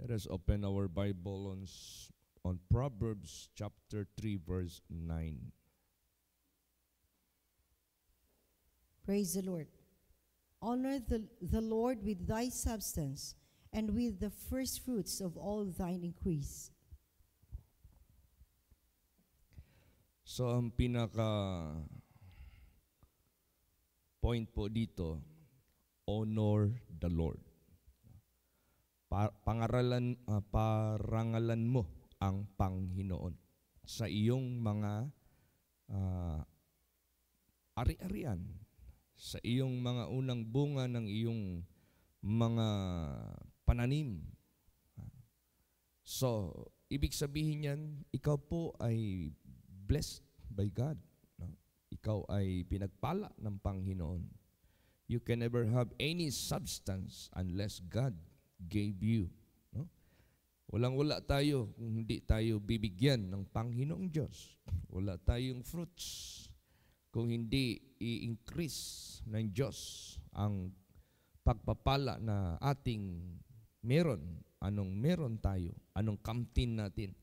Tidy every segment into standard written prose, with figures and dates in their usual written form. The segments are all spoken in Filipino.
Let us open our Bible on Proverbs chapter 3, verse 9. Praise the Lord. Honor the Lord with thy substance, and with the first fruits of all thine increase. So ang pinaka point po dito, honor the Lord. Parangalan mo ang Panginoon sa iyong mga ari-arian, sa iyong mga unang bunga ng iyong mga pananim. So, ibig sabihin yan, ikaw po ay blessed by God. No? Ikaw ay pinagpala ng Panginoon. You can never have any substance unless God gave you. No? Walang-wala tayo kung hindi tayo bibigyan ng Panginoong Diyos. Wala tayong fruits kung hindi i-increase ng Diyos ang pagpapala na ating meron. Anong meron tayo? Anong kamtin natin?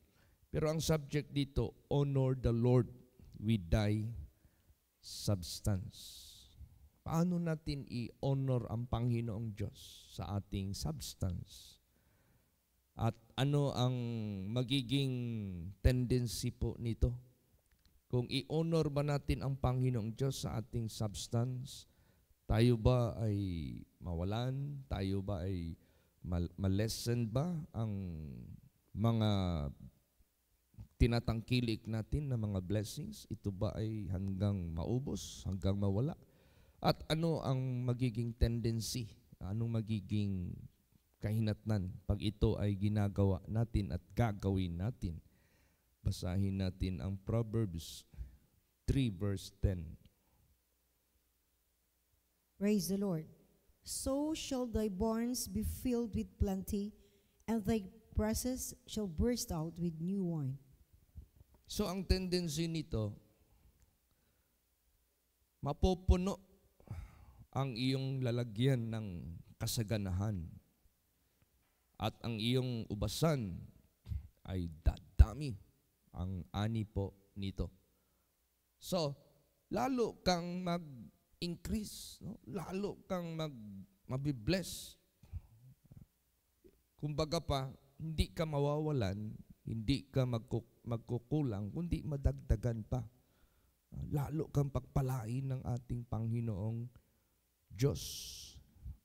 Pero ang subject dito, honor the Lord with thy substance. Paano natin i-honor ang Panginoong Diyos sa ating substance? At ano ang magiging tendency po nito? Kung i-honor ba natin ang Panginoong Diyos sa ating substance, tayo ba ay mawalan? Tayo ba ay malesen ba ang mga tinatangkilik natin na mga blessings? Ito ba ay hanggang maubos, hanggang mawala? At ano ang magiging tendency? Anong magiging kahinatnan pag ito ay ginagawa natin at gagawin natin? Basahin natin ang Proverbs 3 verse 10. Praise the Lord. So shall thy barns be filled with plenty, and thy presses shall burst out with new wine. So ang tendency nito, mapupuno ang iyong lalagyan ng kasaganahan at ang iyong ubasan ay dadami ang ani po nito. So, lalo kang mag-increase, no? Lalo kang mabibless. Kumbaga pa, hindi ka mawawalan, hindi ka magkukulang, kundi madagdagan pa. Lalo kang pagpalain ng ating Panginoong Diyos.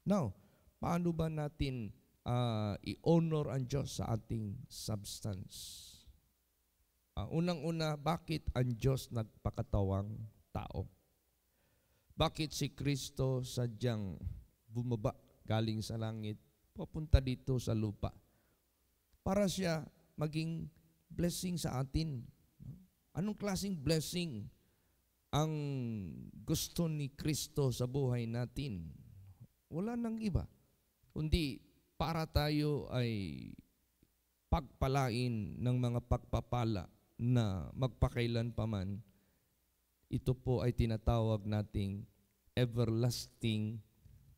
Now, paano ba natin i-honor ang Diyos sa ating substance? Unang-una, bakit ang Diyos nagpakatawang tao? Bakit si Kristo sadyang bumaba galing sa langit, papunta dito sa lupa? Para siya maging blessing sa atin. Anong klaseng blessing ang gusto ni Kristo sa buhay natin? Wala nang iba, kundi para tayo ay pagpalain ng mga pagpapala na magpakailan paman. Ito po ay tinatawag nating everlasting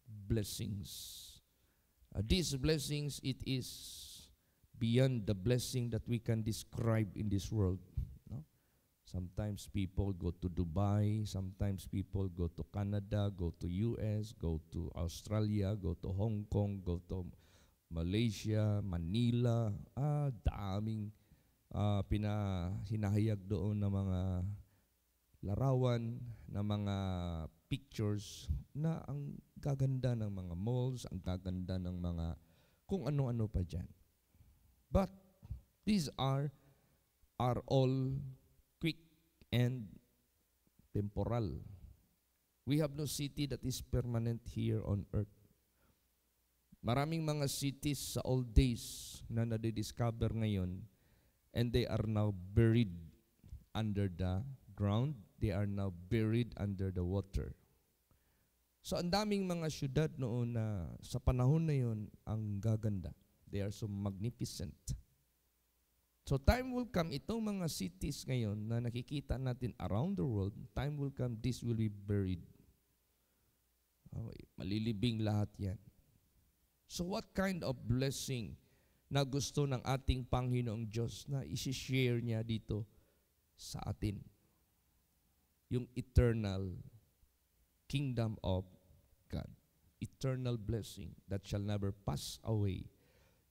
blessings. These blessings, it is beyond the blessing that we can describe in this world. No? Sometimes people go to Dubai, sometimes people go to Canada, go to US, go to Australia, go to Hong Kong, go to Malaysia, Manila, daming pinahinahayag doon na mga larawan, na mga pictures na ang gaganda ng mga malls, ang gaganda ng mga kung ano-ano pa dyan. But these are all quick and temporal. We have no city that is permanent here on earth. Maraming mga cities sa old days na nadidiscover ngayon, and they are now buried under the ground. They are now buried under the water. So ang daming mga syudad noon na sa panahon na yun ang gaganda. They are so magnificent. So time will come, itong mga cities ngayon na nakikita natin around the world, time will come, this will be buried. Malilibing lahat yan. So what kind of blessing na gusto ng ating Panginoong Diyos na isi-share niya dito sa atin. Yung eternal kingdom of God. Eternal blessing that shall never pass away.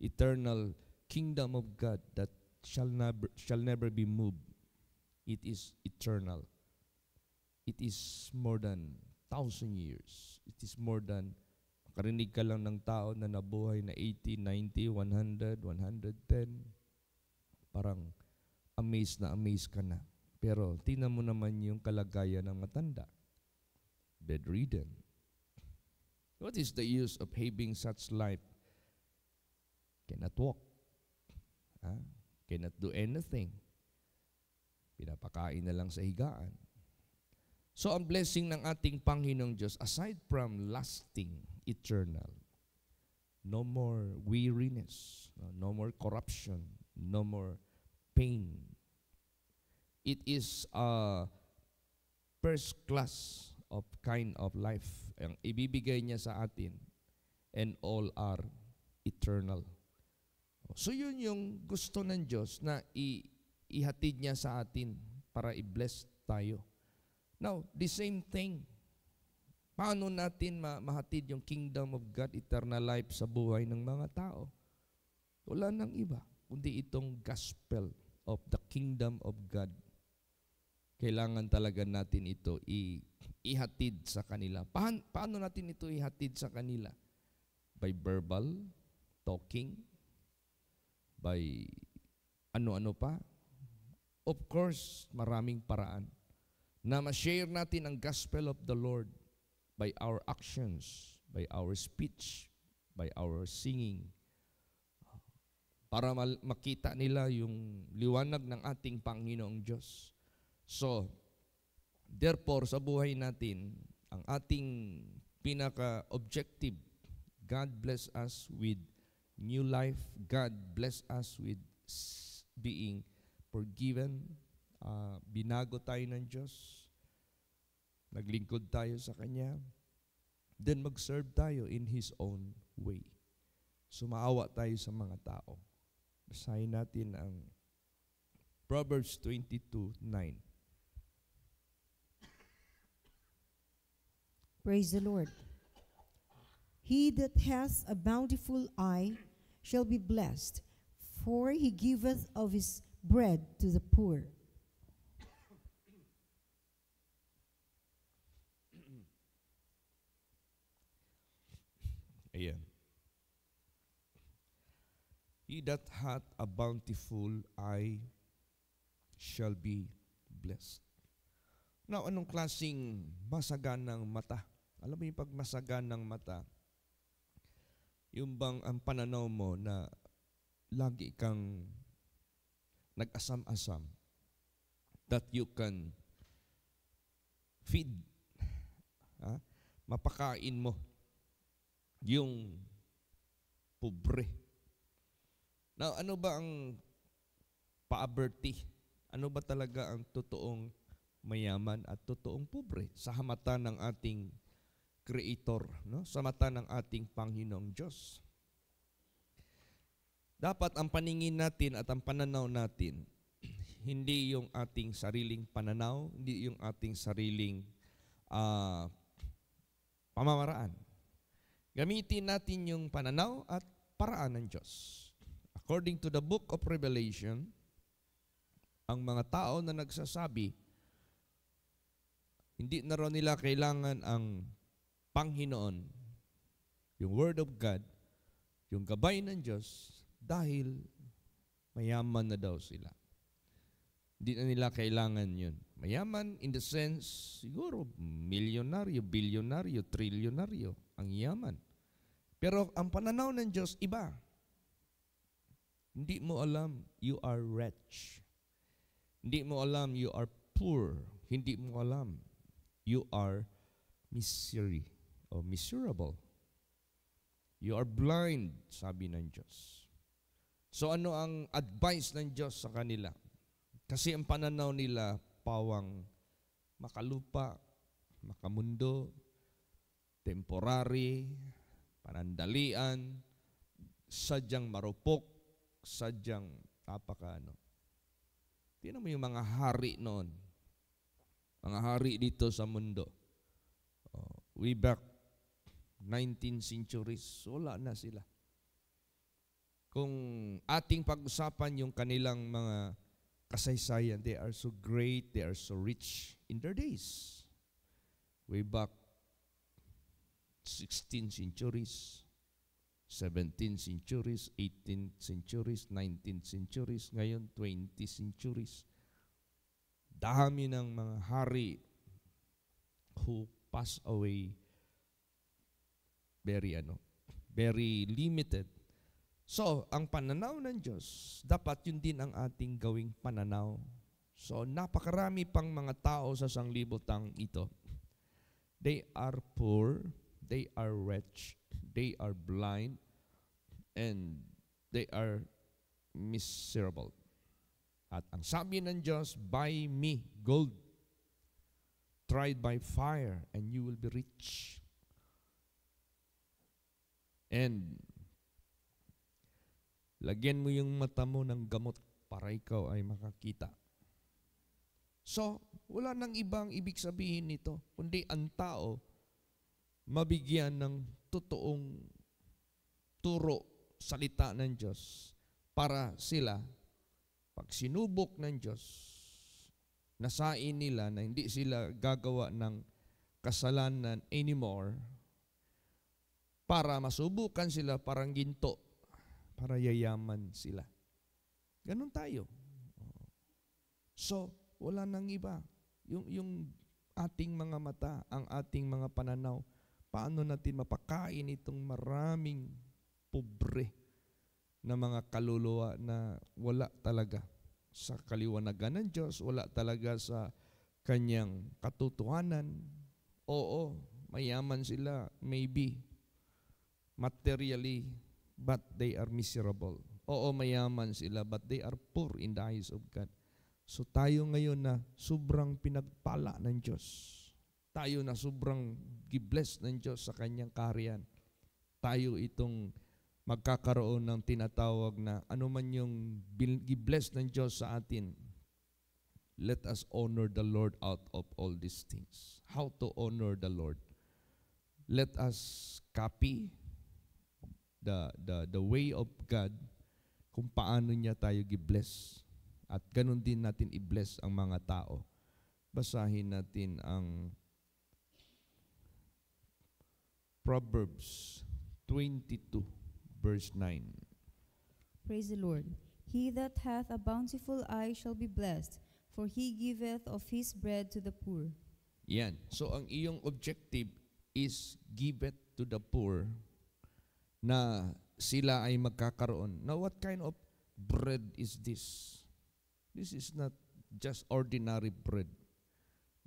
Eternal kingdom of God that shall never be moved. It is eternal. It is more than 1,000 years. It is more than, makarinig ka lang ng tao na nabuhay na 80, 90, 100, 110. Parang amazed ka na. Pero tingnan mo naman yung kalagayan ng matanda. Bedridden. What is the use of having such life? Cannot walk. Cannot do anything. Pinapakain na lang sa higaan. So ang blessing ng ating Panginoong Diyos, aside from lasting, eternal, no more weariness, no more corruption, no more pain. It is a first class of kind of life ang ibibigay niya sa atin, and all are eternal. So yun yung gusto ng Diyos na ihatid niya sa atin para i-bless tayo. Now, the same thing, paano natin mahatid yung kingdom of God, eternal life sa buhay ng mga tao? Wala nang iba, kundi itong gospel of the kingdom of God. Kailangan talaga natin ito ihatid sa kanila. Paano natin ito ihatid sa kanila? By verbal, talking, by ano-ano pa. Of course, maraming paraan na ma-share natin ang gospel of the Lord by our actions, by our speech, by our singing, para makita nila yung liwanag ng ating Panginoong Diyos. So, therefore, sa buhay natin, ang ating pinaka-objective, God bless us with new life. God bless us with being forgiven. Binago tayo ng Diyos. Naglingkod tayo sa Kanya. Then mag-serve tayo in His own way. Sumaawa tayo sa mga tao. Basahin natin ang Proverbs 22:9. Praise the Lord. He that hath a bountiful eye shall be blessed, for he giveth of his bread to the poor. Ayan. He that hath a bountiful eye shall be blessed. Now, anong klaseng masaganang mata? Alam mo yung pag masaganang mata, yung bang ang pananaw mo na lagi kang nag-asam-asam, that you can feed, mapakain mo yung pobre. Now, ano ba ang pa-aberti? Ano ba talaga ang totoong mayaman at totoong pobre sa mata ng ating Creator, no? Sa mata ng ating Panginoong Diyos? Dapat ang paningin natin at ang pananaw natin, hindi yung ating sariling pananaw, hindi yung ating sariling pamamaraan. Gamitin natin yung pananaw at paraan ng Diyos. According to the book of Revelation, ang mga tao na nagsasabi, hindi na raw nila kailangan ang Panginoon, yung Word of God, yung gabay ng Diyos, dahil mayaman na daw sila. Hindi na nila kailangan yun. Mayaman in the sense, siguro, milyonaryo, bilyonaryo, trilyonaryo, ang yaman. Pero ang pananaw ng Diyos, iba. Hindi mo alam, you are rich. Hindi mo alam, you are poor. Hindi mo alam, you are misery o miserable. You are blind, sabi ng Diyos. So ano ang advice ng Diyos sa kanila? Kasi ang pananaw nila, pawang makalupa, makamundo, temporary, panandalian, sadyang marupok, sadyang ano. Tingnan mo yung mga hari noon. Mga hari dito sa mundo. Way back 19th centuries, wala na sila. Kung ating pag-usapan yung kanilang mga kasaysayan, they are so great, they are so rich in their days. Way back 16th centuries, 17th centuries, 18th centuries, 19th centuries, ngayon 20th centuries. Dami ng mga hari who pass away very limited. So, ang pananaw ng Diyos, dapat yun din ang ating gawing pananaw. So, napakarami pang mga tao sa sanglibutang ito. They are poor, they are wretched, they are blind, and they are miserable. At ang sabi ng Diyos, buy me gold, tried by fire, and you will be rich. And lagyan mo yung mata mo ng gamot para ikaw ay makakita. So, wala nang ibang ibig sabihin nito, kundi ang tao mabigyan ng totoong turo, salita ng Diyos para sila, pag sinubok ng Diyos, nasain nila na hindi sila gagawa ng kasalanan anymore, para masubukan sila parang ginto, para yayaman sila. Ganun tayo. So, wala nang iba. Yung ating mga mata, ang ating mga pananaw, paano natin mapakain itong maraming pobre na mga kaluluwa na wala talaga sa kaliwanagan ng Diyos, wala talaga sa kanyang katotohanan. Oo, mayaman sila, maybe, materially, but they are miserable. Oo, mayaman sila, but they are poor in the eyes of God. So tayo ngayon na sobrang pinagpala ng Diyos, tayo na sobrang gibless ng Diyos sa kanyang kaharian, tayo itong magkakaroon ng tinatawag na ano man yung gibless ng Diyos sa atin, let us honor the Lord out of all these things. How to honor the Lord? Let us copy the way of God kung paano niya tayo gibless. At ganun din natin i-bless ang mga tao. Basahin natin ang Proverbs 22, verse 9. Praise the Lord. He that hath a bountiful eye shall be blessed, for he giveth of his bread to the poor. Yan. So ang iyong objective is give it to the poor, na sila ay magkakaroon. Now, what kind of bread is this? This is not just ordinary bread,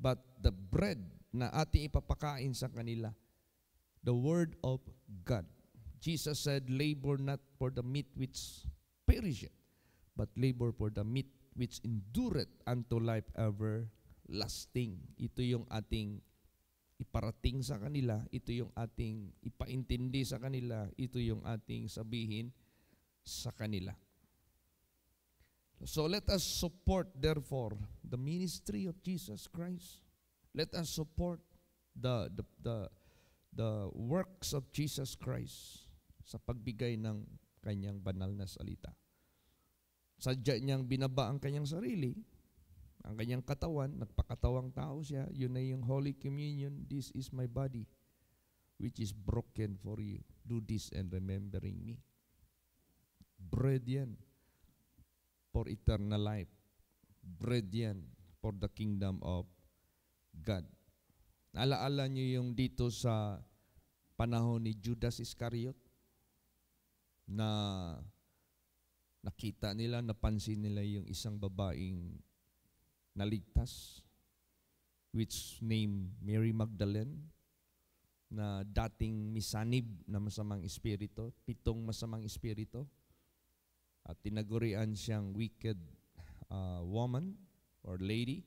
but the bread na ating ipapakain sa kanila, the Word of God. Jesus said, labor not for the meat which perisheth, but labor for the meat which endureth unto life everlasting. Ito yung ating iparating sa kanila, ito yung ating ipaintindi sa kanila, ito yung ating sabihin sa kanila. So let us support, therefore, the ministry of Jesus Christ. Let us support the works of Jesus Christ sa pagbigay ng kanyang banal na salita. Sadya niyang binaba ang kanyang sarili, ang kanyang katawan, nagpakatawang tao siya, yun na yung Holy Communion. This is my body, which is broken for you. Do this in remembering me. Bread yan for eternal life. Bread yan for the kingdom of God. Alaala niyo yung dito sa panahon ni Judas Iscariot na nakita nila, napansin nila yung isang babaeng naligtas, which name Mary Magdalene, na dating misanib na masamang espiritu, 7 masamang espiritu, at tinagurian siyang wicked woman or lady,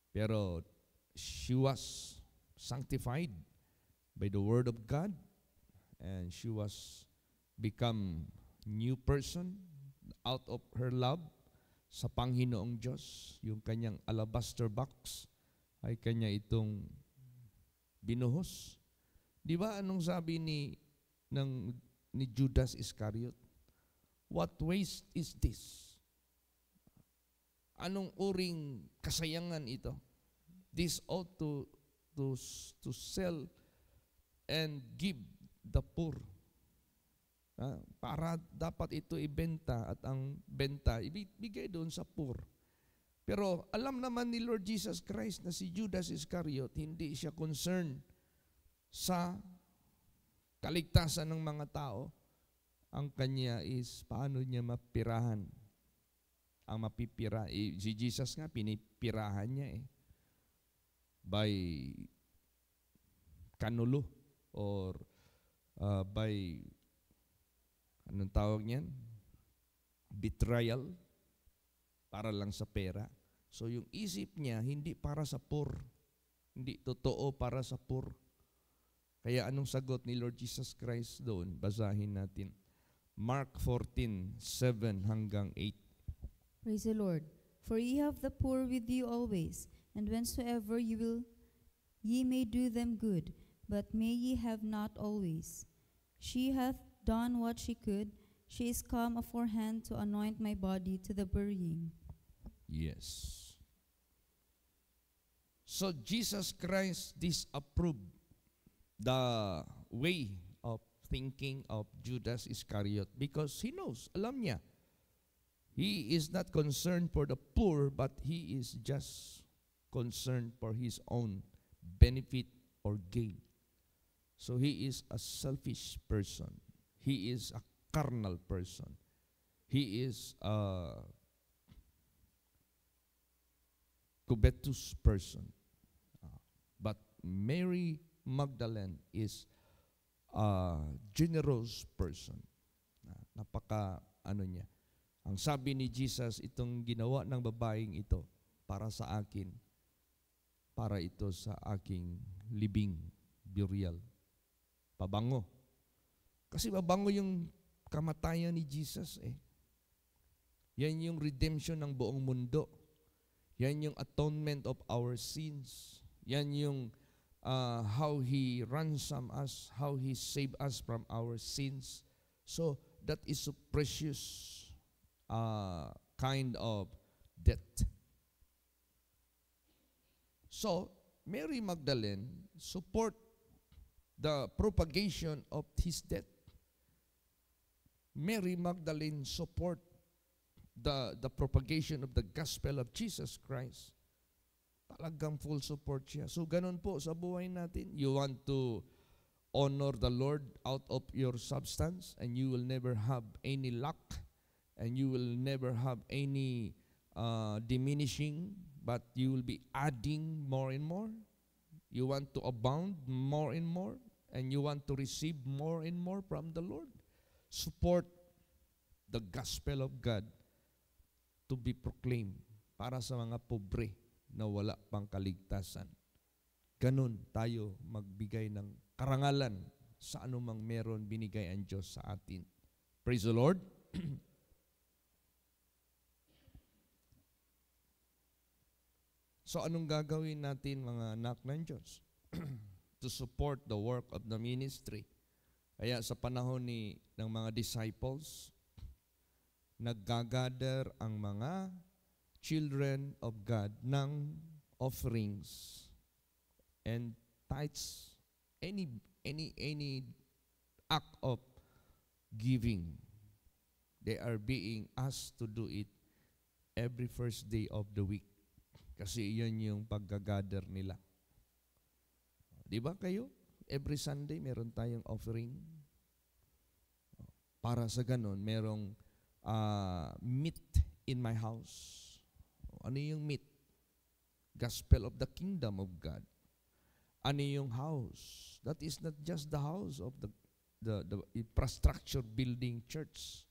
pero she was sanctified by the Word of God, and she was become new person, out of her love sa Panginoong Diyos, yung kanyang alabaster box, ay kanya itong binuhos. Di ba anong sabi ni Judas Iscariot? What waste is this? Anong uring kasayangan ito? This ought to sell and give the poor. Para dapat ito ibenta at ang benta ibigay doon sa poor. Pero alam naman ni Lord Jesus Christ na si Judas Iscariot hindi siya concerned sa kaligtasan ng mga tao. Ang kanya is paano niya mapirahan. Ang mapipira, si Jesus nga pinipirahan niya by kanulo or by anong tawag niyan? Betrayal para lang sa pera. So yung isip niya hindi para sa poor. Hindi totoo para sa poor. Kaya anong sagot ni Lord Jesus Christ doon? Basahin natin. Mark 14:7 hanggang 8. Praise the Lord. For ye have the poor with you always, and whensoever ye may do them good, but may ye have not always. She hath done what she could. She is come aforehand to anoint my body to the burying. Yes. So Jesus Christ disapproved the way of thinking of Judas Iscariot because he knows, alam niya, he is not concerned for the poor, but he is just concerned for his own benefit or gain. So he is a selfish person. He is a carnal person. He is a covetous person. But Mary Magdalene is a generous person. Niya. Ang sabi ni Jesus, itong ginawa ng babaeng ito para sa akin, para ito sa aking libing, burial. Pabango. Kasi mabango yung kamatayan ni Jesus Yan yung redemption ng buong mundo. Yan yung atonement of our sins. Yan yung how He ransom us, how He saved us from our sins. So, that is so precious kind of death. So, Mary Magdalene support the propagation of His death. Mary Magdalene support the propagation of the gospel of Jesus Christ. Talagang full support siya. So, ganun po sa buhay natin. You want to honor the Lord out of your substance and you will never have any lack and you will never have any diminishing, but you will be adding more and more. You want to abound more and more and you want to receive more and more from the Lord. Support the gospel of God to be proclaimed para sa mga pobre na wala pang kaligtasan. Ganun tayo magbigay ng karangalan sa anumang meron binigay ang Diyos sa atin. Praise the Lord. So anong gagawin natin mga anak ng Diyos? To support the work of the ministry. Kaya sa panahon ng mga disciples, naggagather ang mga children of God ng offerings and tithes, any act of giving. They are being asked to do it every first day of the week. Kasi yan yung paggagather nila. Di ba kayo? Every Sunday meron tayong offering. Para sa ganon, merong meat in my house. Ano yung meat? Gospel of the kingdom of God. Ano yung house? That is not just the house of the infrastructure building church,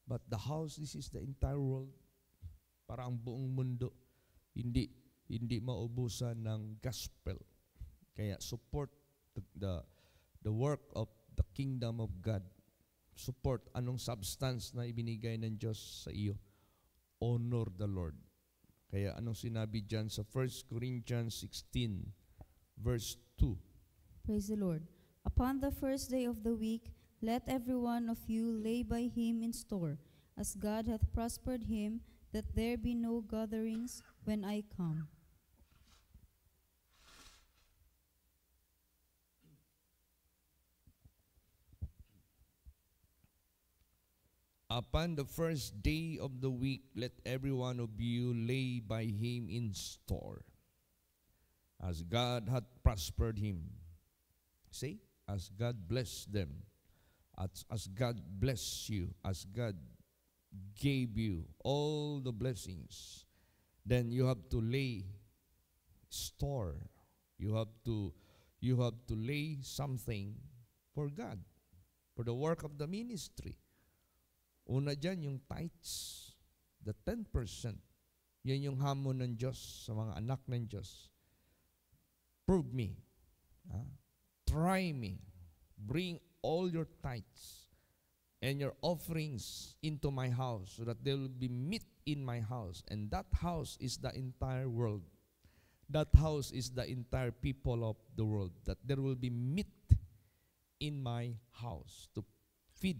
but the house, this is the entire world. Para ang buong mundo hindi maubusan ng gospel. Kaya support the work of the kingdom of God support, anong substance na ibinigay ng Diyos sa iyo? Honor the Lord. Kaya anong sinabi dyan sa 1 Corinthians 16, verse 2? Praise the Lord. Upon the first day of the week, let every one of you lay by him in store, as God hath prospered him, that there be no gatherings when I come. Upon the first day of the week, let every one of you lay by him in store, as God hath prospered him. See? As God blessed them, as God bless you, as God gave you all the blessings, then you have to lay store. You have to lay something for God, for the work of the ministry. Una dyan, yung tithes, the 10%. Yan yung hamon ng Diyos sa mga anak ng Diyos. Prove me. Try me. Bring all your tithes and your offerings into my house so that there will be meat in my house. And that house is the entire world. That house is the entire people of the world. That there will be meat in my house to feed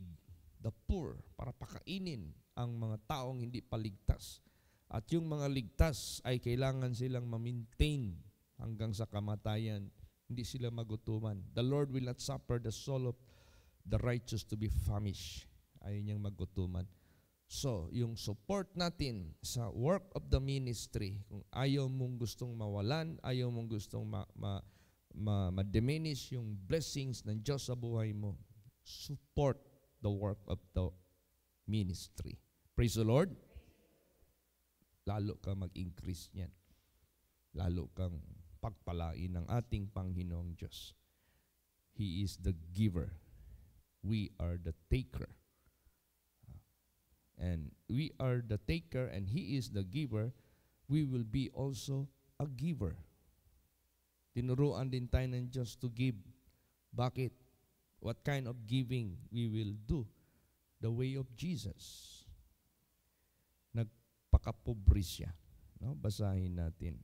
the poor, para pakainin ang mga taong hindi paligtas. At yung mga ligtas ay kailangan silang ma-maintain hanggang sa kamatayan. Hindi sila magutuman. The Lord will not suffer the soul of the righteous to be famished. Ayaw niyang magutuman. So, yung support natin sa work of the ministry, kung ayaw mong gustong mawalan, ayaw mong gustong ma-diminish yung blessings ng Diyos sa buhay mo, support the work of the ministry. Praise the Lord. Lalo kang mag-increase niyan. Lalo kang pagpalain ng ating Panginoong Diyos. He is the giver. We are the taker. And we are the taker and He is the giver. We will be also a giver. Tinuruan din tayo ng Diyos to give. Bakit? What kind of giving we will do? The way of Jesus. Nagpakapobre siya. No? Basahin natin.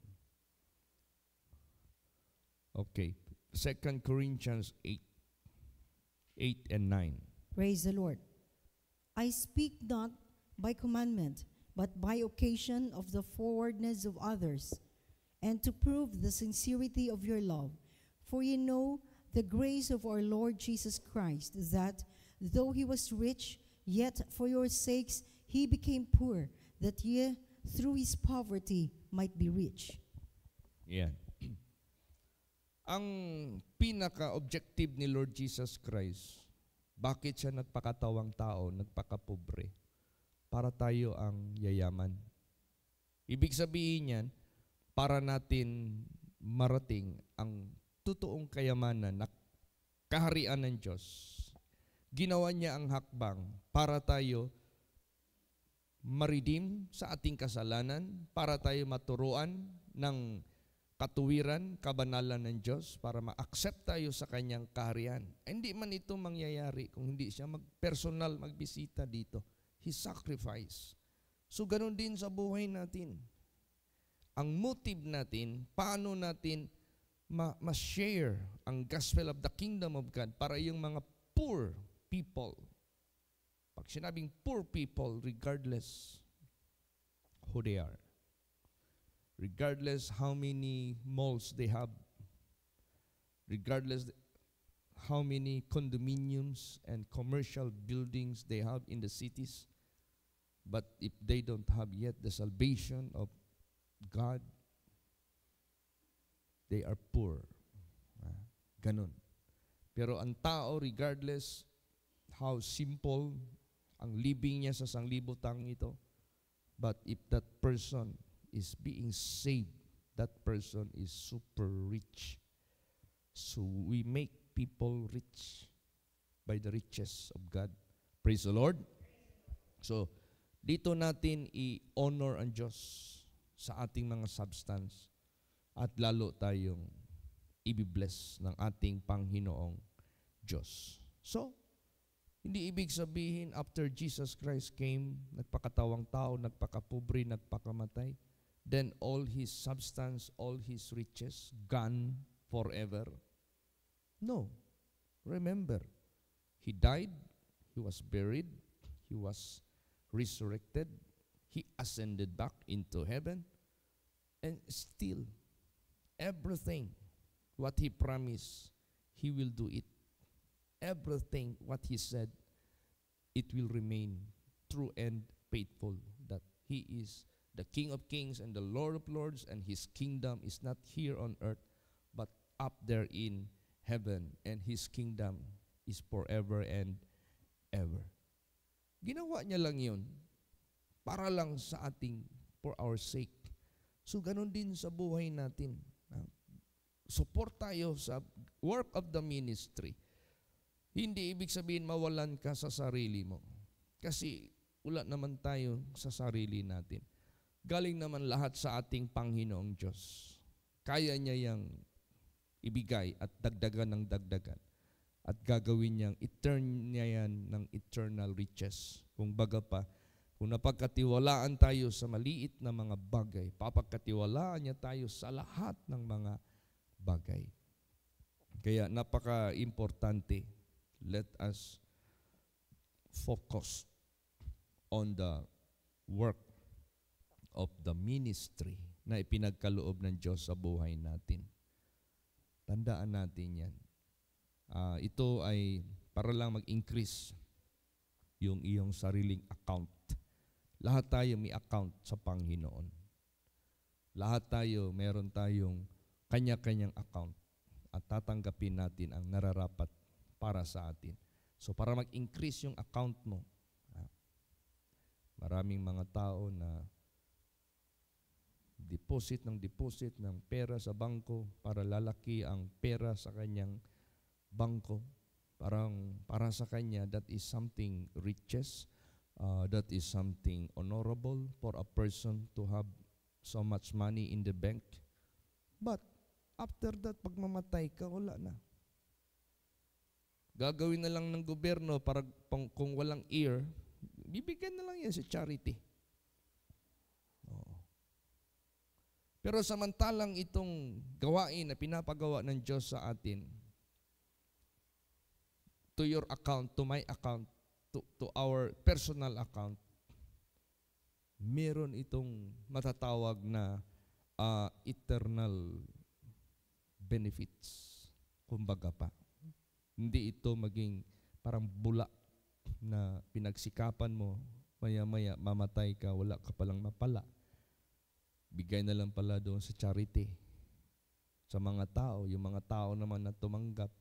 Okay. 2 Corinthians 8 and 9. Praise the Lord. I speak not by commandment, but by occasion of the forwardness of others, and to prove the sincerity of your love. For ye know the grace of our Lord Jesus Christ, that though he was rich, yet for your sakes he became poor, that ye through his poverty might be rich. Yan. Ang pinaka-objective ni Lord Jesus Christ, bakit siya nagpakatawang tao, nagpakapobre? Para tayo ang yayaman. Ibig sabihin yan, para natin marating ang totoong kayamanan na kaharian ng Diyos. Ginawa niya ang hakbang para tayo ma-redeem sa ating kasalanan, para tayo maturuan ng katuwiran, kabanalan ng Diyos, para ma-accept tayo sa kanyang kaharian. Hindi man ito mangyayari kung hindi siya personal magbisita dito. He sacrificed. So ganun din sa buhay natin. Ang motive natin, paano natin ma-share ang gospel of the kingdom of God para yung mga poor people. Pag sinabing poor people, regardless who they are, regardless how many malls they have, regardless how many condominiums and commercial buildings they have in the cities, but if they don't have yet the salvation of God, they are poor. Ganun. Pero ang tao, regardless how simple ang living niya sa sanglibutang ito, but if that person is being saved, that person is super rich. So we make people rich by the riches of God. Praise the Lord. So, dito natin i-honor ang Diyos sa ating mga substance at lalo tayong ibibless ng ating Panginoong Diyos. So, Hindi ibig sabihin after Jesus Christ came, nagpakatawang tao, nagpakapobre, nagpakamatay, then all his substance, all his riches, gone forever. No. Remember, he died, he was buried, he was resurrected, he ascended back into heaven, and still, everything, what he promised, he will do it. Everything, what he said, it will remain true and faithful, that he is the King of kings and the Lord of lords, and his kingdom is not here on earth, but up there in heaven, and his kingdom is forever and ever. Ginawa niya lang yun para lang sa ating, for our sake. So ganun din sa buhay natin. Support tayo sa work of the ministry. Hindi ibig sabihin mawalan ka sa sarili mo. Kasi wala naman tayo sa sarili natin. Galing naman lahat sa ating Panginoong Diyos. Kaya niya yang ibigay at dagdagan ng dagdagan. At gagawin niyang niya yan ng eternal riches. Kung baga pa, kung napagkatiwalaan tayo sa maliit na mga bagay, papagkatiwalaan niya tayo sa lahat ng mga bagay. Kaya napaka-importante. Let us focus on the work of the ministry na ipinagkaloob ng Diyos sa buhay natin. Tandaan natin yan. Ito ay para lang mag-increase yung iyong sariling account. Lahat tayo may account sa Panginoon. Lahat tayo, meron tayong kanya-kanyang account at tatanggapin natin ang nararapat para sa atin. So para mag-increase yung account mo, maraming mga tao na deposit ng pera sa bangko para lalaki ang pera sa kanyang bangko. Para sa kanya, that is something riches, that is something honorable for a person to have so much money in the bank. But after that, pag mamatay ka, wala na. Gagawin na lang ng gobyerno para kung walang heir, bibigyan na lang yan sa charity. Oo. Pero samantalang itong gawain na pinapagawa ng Diyos sa atin, to your account, to my account, to our personal account, meron itong matatawag na eternal benefits. Kumbaga pa. Hindi ito maging parang bula na pinagsikapan mo, maya-maya mamatay ka, wala ka palang mapala. Bigay na lang pala doon sa charity. Sa mga tao, yung mga tao naman na tumanggap,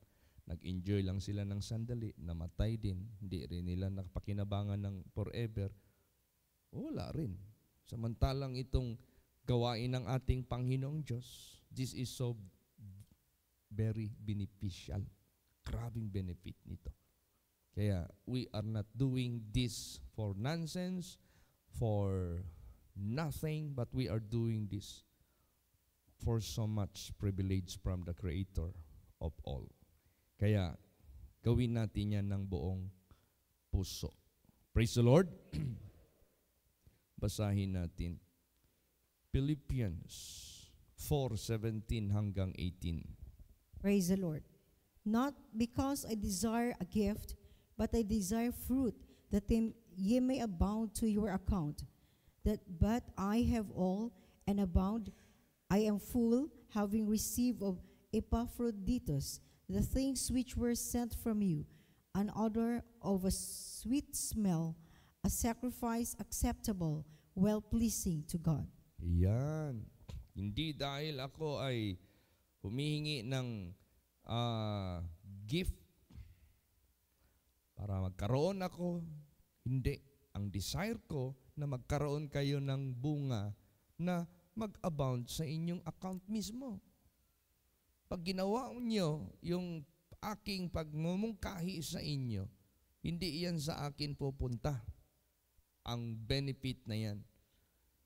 nag-enjoy lang sila ng sandali, namatay din, hindi rin nila nakapakinabangan ng forever, wala rin. Samantalang itong gawain ng ating Panginoong Diyos, this is so very beneficial. Grabing benefit nito. Kaya we are not doing this for nonsense, for nothing, but we are doing this for so much privilege from the Creator of all. Kaya gawin natin yan ng buong puso. Praise the Lord. Basahin natin. Philippians 4:17 hanggang 18. Praise the Lord. Not because I desire a gift, but I desire fruit, that ye may abound to your account. But I have all and abound. I am full, having received of Epaphroditus the things which were sent from you, an odor of a sweet smell, a sacrifice acceptable, well-pleasing to God. Yan. Hindi dahil ako ay humihingi ng gift para magkaroon ako. Hindi. Ang desire ko na magkaroon kayo ng bunga na mag-abound sa inyong account mismo. Pag ginawa niyo yung aking pagmumungkahi sa inyo, hindi yan sa akin pupunta. Ang benefit na yan.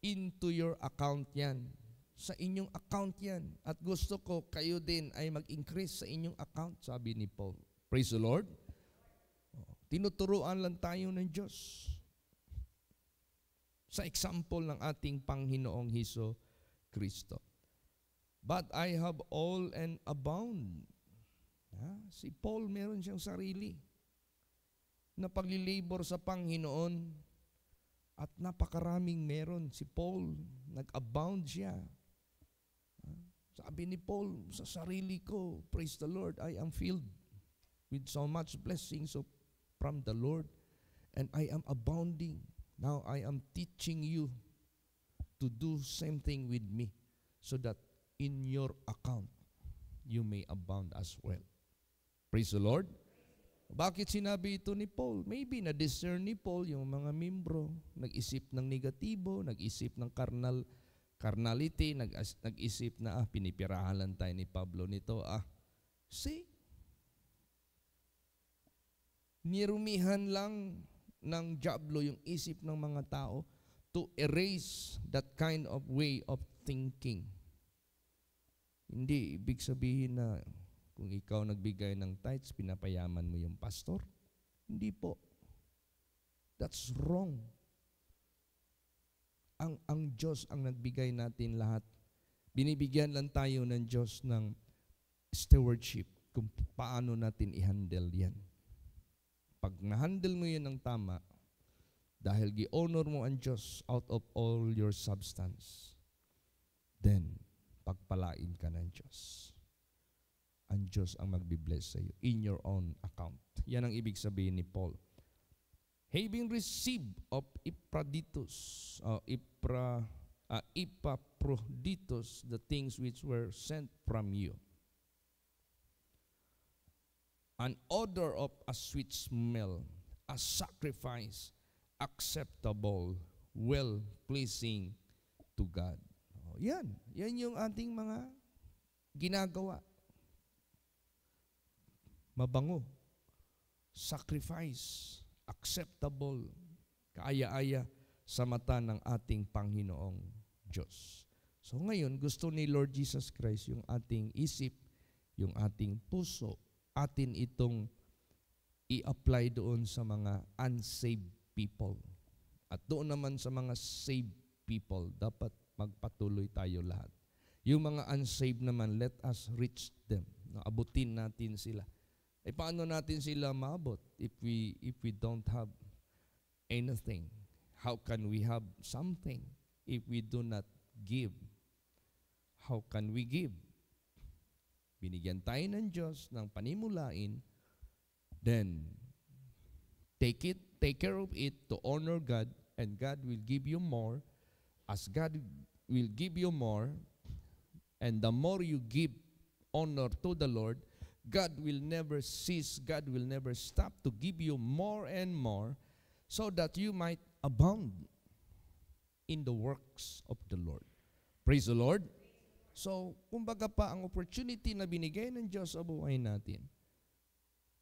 Into your account yan. Sa inyong account yan. At gusto ko kayo din ay mag-increase sa inyong account, sabi ni Paul. Praise the Lord. Tinuturuan lang tayo ng Diyos. Sa example ng ating Panginoong Hesus Kristo. But I have all and abound. Si Paul meron siyang sarili na paglilabor sa Panginoon at napakaraming meron. Si Paul, nag-abound siya. Sabi ni Paul, sa sarili ko, praise the Lord, I am filled with so much blessings from the Lord and I am abounding. Now I am teaching you to do same thing with me so that in your account you may abound as well. Praise the Lord. Bakit sinabi ito ni Paul? Maybe na-discern ni Paul yung mga membro, nag-isip ng negatibo, nag-isip ng carnality, nag-isip na pinipirahalan tayo ni Pablo nito. See? Nirumihan lang ng diablo yung isip ng mga tao to erase that kind of way of thinking. Hindi ibig sabihin na kung ikaw nagbigay ng tithes, pinapayaman mo yung pastor. Hindi po. That's wrong. Ang Diyos ang nagbigay natin lahat. Binibigyan lang tayo ng Diyos ng stewardship kung paano natin i-handle yan. Pag na-handle mo yan ng tama, dahil gi-honor mo ang Diyos out of all your substance, then pagpalain ka ng Diyos. Ang Diyos ang magbibless sa iyo in your own account. Yan ang ibig sabihin ni Paul. Having received of Epaphroditus, the things which were sent from you, an odor of a sweet smell, a sacrifice acceptable, well-pleasing to God. Yan yung ating mga ginagawa. Mabango, sacrifice, acceptable, kaaya-aya sa mata ng ating Panginoong Diyos. So ngayon, gusto ni Lord Jesus Christ yung ating isip, yung ating puso, atin itong i-apply doon sa mga unsaved people. At doon naman sa mga saved people, dapat magpatuloy tayo lahat. Yung mga unsaved naman, let us reach them. Abutin natin sila. Paano natin sila maabot if we don't have anything? How can we have something if we do not give? How can we give? Binigyan tayo ng Diyos ng panimulain, then take care of it to honor God, and God will give you more. As God will give you more, and the more you give honor to the Lord, God will never cease, God will never stop to give you more and more so that you might abound in the works of the Lord. Praise the Lord. So, kumbaga pa, ang opportunity na binigay ng Diyos sa buhay natin,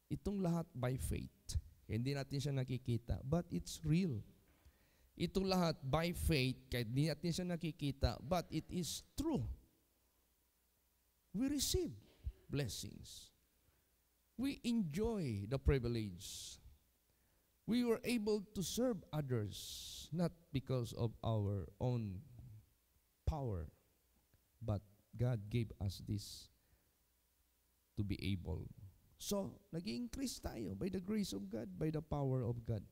itong lahat by faith. Hindi natin siya nakikita, but it's real. Itong lahat by faith, kahit hindi natin siya nakikita, but it is true. We receive blessings. We enjoy the privilege. We were able to serve others, not because of our own power, but God gave us this to be able. So, nag-i-increase tayo by the grace of God, by the power of God.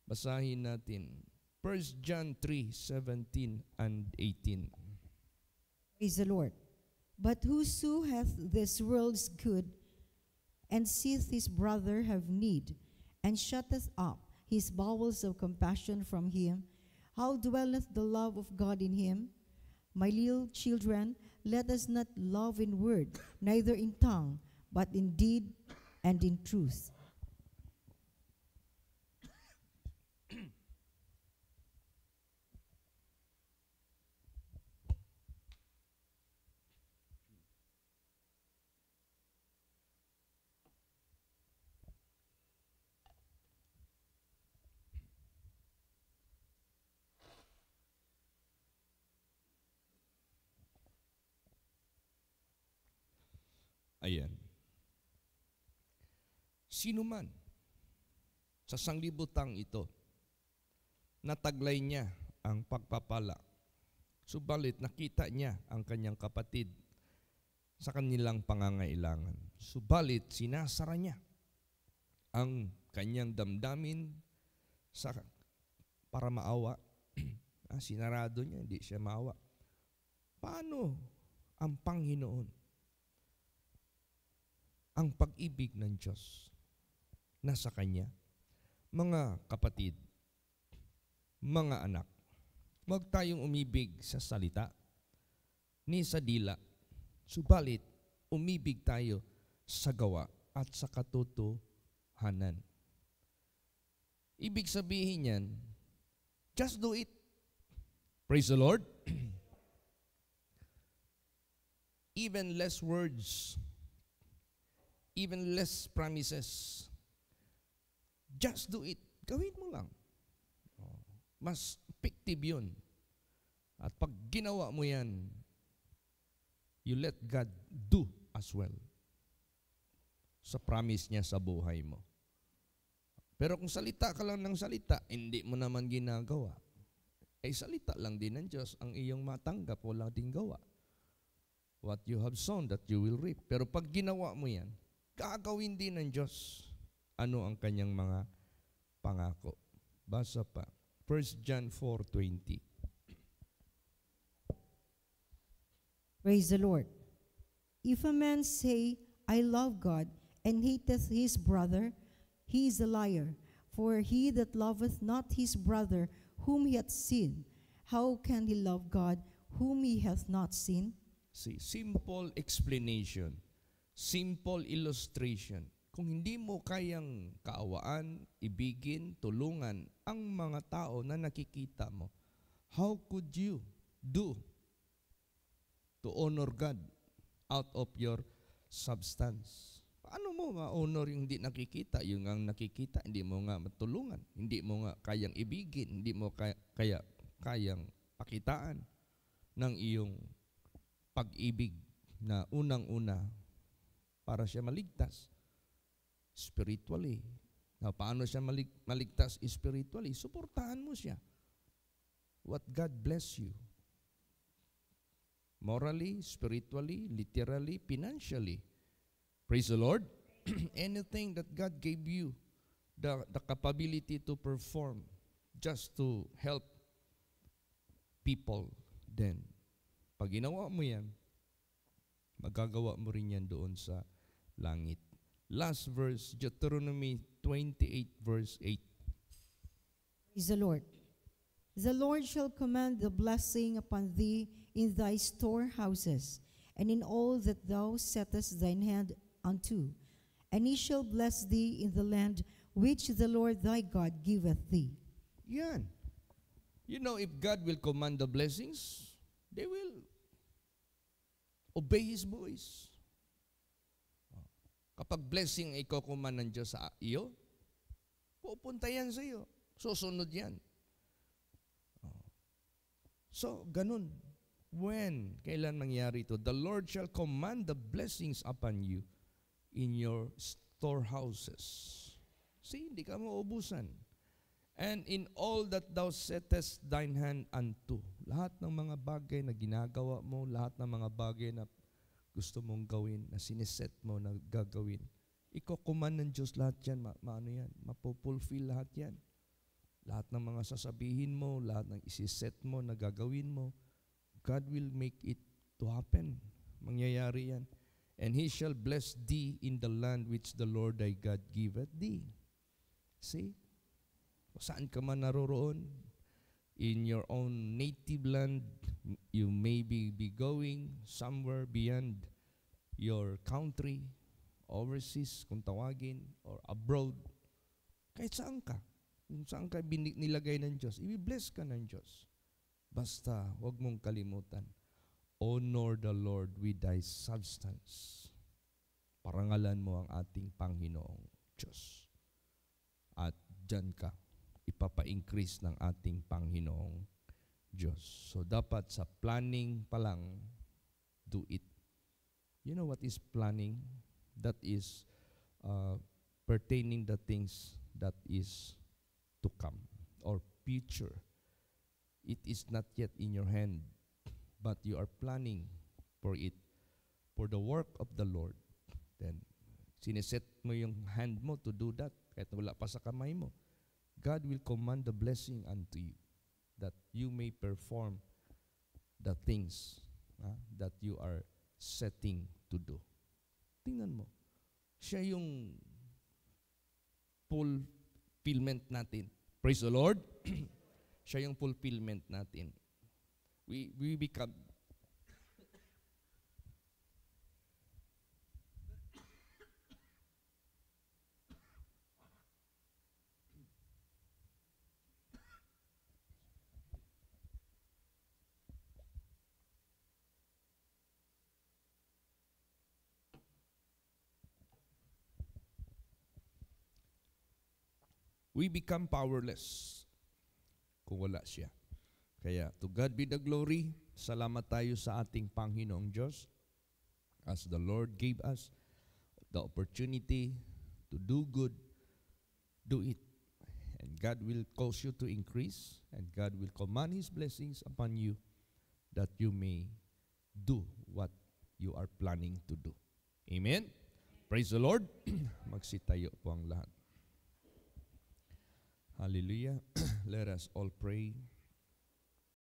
Basahin natin 1 John 3:17 and 18. Praise the Lord. But whoso hath this world's good, and seeth his brother have need, and shutteth up his bowels of compassion from him, how dwelleth the love of God in him? My little children, let us not love in word, neither in tongue, but in deed and in truth. Ayan. Sino man sa sanglibutang ito, nataglay niya ang pagpapala. Subalit nakita niya ang kanyang kapatid sa kanilang pangangailangan. Subalit sinasara niya ang kanyang damdamin para maawa. Sinarado niya, hindi siya maawa. Paano ang Panginoon? Ang pag-ibig ng Diyos nasa Kanya. Mga kapatid, mga anak, huwag tayong umibig sa salita ni sa dila. Subalit, umibig tayo sa gawa at sa katotohanan. Ibig sabihin yan, just do it. Praise the Lord. Even less words, even less promises. Just do it. Gawin mo lang. Mas effective yun. At pag ginawa mo yan, you let God do as well sa promise niya sa buhay mo. Pero kung salita ka lang ng salita, hindi mo naman ginagawa, ay salita lang din ng Diyos ang iyong matanggap, wala ding gawa. What you have sown, that you will reap. Pero pag ginawa mo yan, gagawin din ng Diyos ano ang kanyang mga pangako. Basa pa. 1 John 4:20. Praise the Lord. If a man say, I love God, and hateth his brother, he is a liar. For he that loveth not his brother whom he hath seen, how can he love God whom he hath not seen? See, simple explanation, simple illustration. Kung hindi mo kayang kaawaan, ibigin, tulungan ang mga tao na nakikita mo, how could you do to honor God out of your substance? Paano mo ma-honor yung hindi nakikita? Yung ang nakikita, hindi mo nga matulungan, hindi mo nga kayang ibigin, hindi mo kayang pakitaan ng iyong pag-ibig na unang-una para siya maligtas spiritually. Now, paano siya maligtas spiritually? Suportahan mo siya. What God bless you. Morally, spiritually, literally, financially. Praise the Lord. Anything that God gave you the capability to perform just to help people, then pag ginawa mo yan, magagawa mo rin yan doon sa langit. Last verse, Deuteronomy 28 verse 8. Praise the Lord. The Lord shall command the blessing upon thee in thy storehouses, and in all that thou settest thine hand unto. And he shall bless thee in the land which the Lord thy God giveth thee. Yan. You know, if God will command the blessings, they will obey His voice. Kapag blessing ay kukuman ng Diyos sa iyo, pupunta yan sa iyo. Susunod yan. So, ganun. Kailan mangyari ito? The Lord shall command the blessings upon you in your storehouses. See, hindi ka maubusan. And in all that thou settest thine hand unto. Lahat ng mga bagay na ginagawa mo, lahat ng mga bagay na gusto mong gawin, na siniset mo na gagawin, ikukuman ng Diyos lahat yan. Mapupulfill lahat yan. Lahat ng mga sasabihin mo, lahat ng isiset mo na gagawin mo, God will make it to happen. Mangyayari yan. And He shall bless thee in the land which the Lord thy God giveth thee. See? Saan ka man naroroon, in your own native land, you may be going somewhere beyond your country, overseas, kung tawagin, or abroad. Kahit saan ka. Kung saan ka nilagay ng Diyos, i-bless ka ng Diyos. Basta, huwag mong kalimutan, honor the Lord with thy substance. Parangalan mo ang ating Panginoong Diyos. At dyan ka, ipapa-increase ng ating Panginoong Diyos. So, dapat sa planning pa lang, do it. You know what is planning? That is pertaining the things that is to come or future. It is not yet in your hand, but you are planning for it, for the work of the Lord. Then, sineset mo yung hand mo to do that, kahit wala pa sa kamay mo. God will command the blessing unto you, that you may perform the things that you are setting to do. Tingnan mo, siya yung fulfillment natin. Praise the Lord. Siya yung fulfillment natin. We become powerless kung wala siya. Kaya, to God be the glory. Salamat tayo sa ating Panginoong Diyos as the Lord gave us the opportunity to do good, do it. And God will cause you to increase, and God will command His blessings upon you that you may do what you are planning to do. Amen? Praise the Lord. Magsitayo po ang lahat. Hallelujah. Let us all pray.